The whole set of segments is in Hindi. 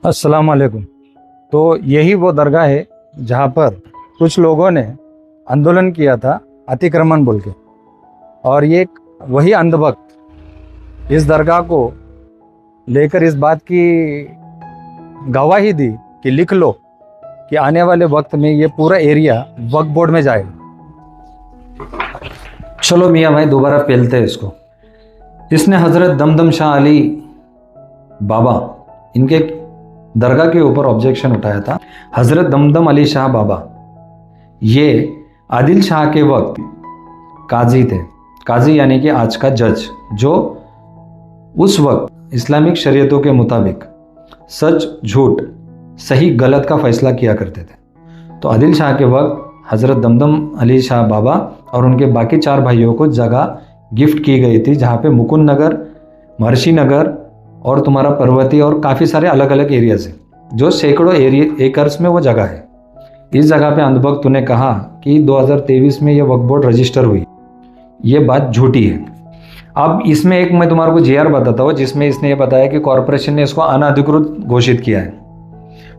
अस्सलाम वालेकुम। तो यही वो दरगाह है जहाँ पर कुछ लोगों ने आंदोलन किया था, अतिक्रमण बोल के। और ये वही अंधभक्त इस दरगाह को लेकर इस बात की गवाही दी कि लिख लो कि आने वाले वक्त में ये पूरा एरिया वक्फ बोर्ड में जाएगा। चलो मियाँ भाई दोबारा पेलते हैं इसको। इसने हज़रत दमदम शाह अली बाबा इनके दरगाह के ऊपर ऑब्जेक्शन उठाया था। हज़रत दमदम अली शाह बाबा ये आदिल शाह के वक्त काजी थे। काजी यानी कि आज का जज, जो उस वक्त इस्लामिक शरीयतों के मुताबिक सच झूठ सही गलत का फैसला किया करते थे। तो आदिल शाह के वक्त हज़रत दमदम अली शाह बाबा और उनके बाकी 4 भाइयों को जगह गिफ्ट की गई थी, जहाँ पे मुकुंद नगर, महर्षि नगर और तुम्हारा पर्वती और काफ़ी सारे अलग अलग एरियाज हैं, जो सैकड़ों एकर्स में वो जगह है। इस जगह पे अंधभक्त ने कहा कि 2023 में ये वक्फ बोर्ड रजिस्टर हुई। ये बात झूठी है। अब इसमें एक मैं तुम्हारे को जीआर बताता हूँ, जिसमें इसने ये बताया कि कॉरपोरेशन ने इसको अनधिकृत घोषित किया है।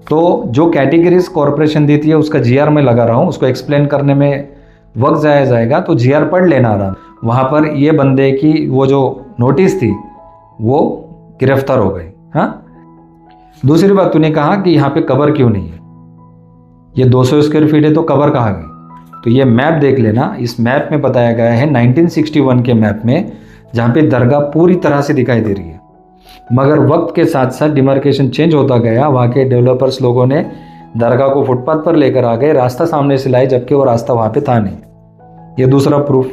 तो जो कैटेगरीज कॉरपोरेशन देती है उसका जीआर मैं लगा रहा हूँ, उसको एक्सप्लेन करने में वक्त जाएगा, तो जीआर पढ़ लेना आराम। वहाँ पर ये बंदे की वो जो नोटिस थी वो गिरफ्तार हो गई। हाँ, दूसरी बात तूने कहा कि यहाँ पे कब्र क्यों नहीं है। ये 200 स्क्वायर फीट है तो कब्र कहाँ गई। तो ये मैप देख लेना, इस मैप में बताया गया है 1961 के मैप में, जहाँ पे दरगाह पूरी तरह से दिखाई दे रही है। मगर वक्त के साथ साथ डिमार्केशन चेंज होता गया। वहाँ के डेवलपर्स लोगों ने दरगाह को फुटपाथ पर लेकर आ गए, रास्ता सामने से लाए, जबकि वो रास्ता वहाँ पे था नहीं। ये दूसरा प्रूफ।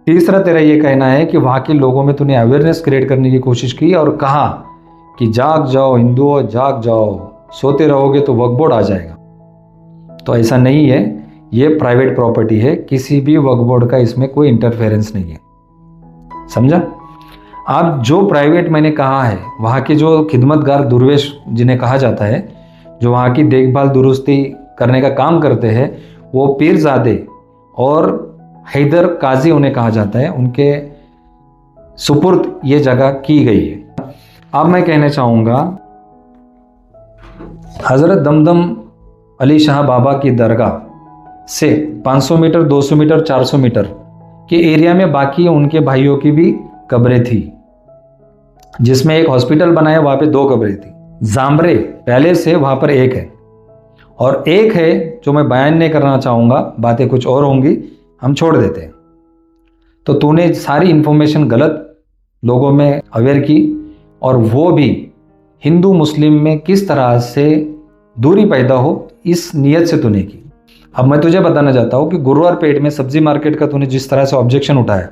तीसरा तेरा ये कहना है कि वहाँ के लोगों में तूने अवेयरनेस क्रिएट करने की कोशिश की और कहा कि जाग जाओ हिंदुओं, जाग जाओ, सोते रहोगे तो वक्फ बोर्ड आ जाएगा। तो ऐसा नहीं है, ये प्राइवेट प्रॉपर्टी है, किसी भी वक्फ बोर्ड का इसमें कोई इंटरफेरेंस नहीं है। समझा। अब जो प्राइवेट मैंने कहा है, वहाँ के जो खिदमतगार दुर्वेश जिन्हें कहा जाता है, जो वहाँ की देखभाल दुरुस्ती करने का काम करते हैं, वो पीरजादे और हैदर काजी उन्हें कहा जाता है, उनके सुपुर्द ये जगह की गई है। अब मैं कहना चाहूँगा, हज़रत दमदम अली शाह बाबा की दरगाह से 500 मीटर, 200 मीटर, 400 मीटर के एरिया में बाकी उनके भाइयों की भी कब्रें थी, जिसमें एक हॉस्पिटल बनाया, वहाँ पे 2 कब्रें थी। जामरे पैलेस है, वहाँ पर एक है, और एक है जो मैं बयान नहीं करना चाहूँगा, बातें कुछ और होंगी, हम छोड़ देते हैं। तो तूने सारी इन्फॉर्मेशन गलत लोगों में अवेयर की, और वो भी हिंदू मुस्लिम में किस तरह से दूरी पैदा हो, इस नियत से तूने की। अब मैं तुझे बताना चाहता हूँ कि गुरुवार पेट में सब्जी मार्केट का तूने जिस तरह से ऑब्जेक्शन उठाया,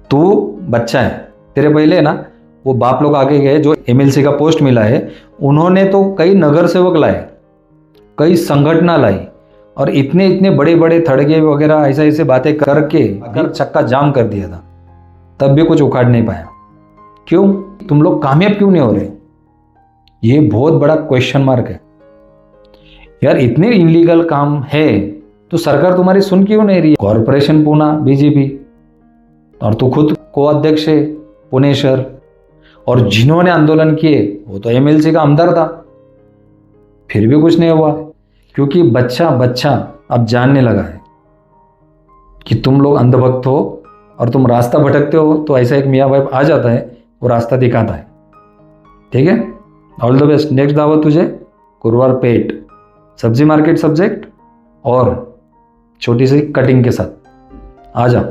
तू बच्चा है, तेरे पहले है ना वो बाप लोग आगे गए, जो एमएलसी का पोस्ट मिला है, उन्होंने तो कई नगर सेवक लाए, कई संगठना लाई, और इतने इतने बड़े बड़े थड़गे वगैरह ऐसे बातें करके चक्का जाम कर दिया था, तब भी कुछ उखाड़ नहीं पाया। क्यों? तुम लोग कामयाब क्यों नहीं हो रहे? ये बहुत बड़ा क्वेश्चन मार्क है यार। इतने इलीगल काम है तो सरकार तुम्हारी सुन क्यों नहीं रही है? कॉरपोरेशन पूना बीजेपी, और तू खुद को अध्यक्ष है पुणे शहर, और जिन्होंने आंदोलन किए वो तो एमएलसी का आमदार था, फिर भी कुछ नहीं हुआ। क्योंकि बच्चा अब जानने लगा है कि तुम लोग अंधभक्त हो और तुम रास्ता भटकते हो, तो ऐसा एक मियाँ भाई आ जाता है, वो रास्ता दिखाता है। ठीक है, ऑल द बेस्ट। नेक्स्ट दावत तुझे गुरुवार पेट सब्जी मार्केट सब्जेक्ट और छोटी सी कटिंग के साथ आ जा।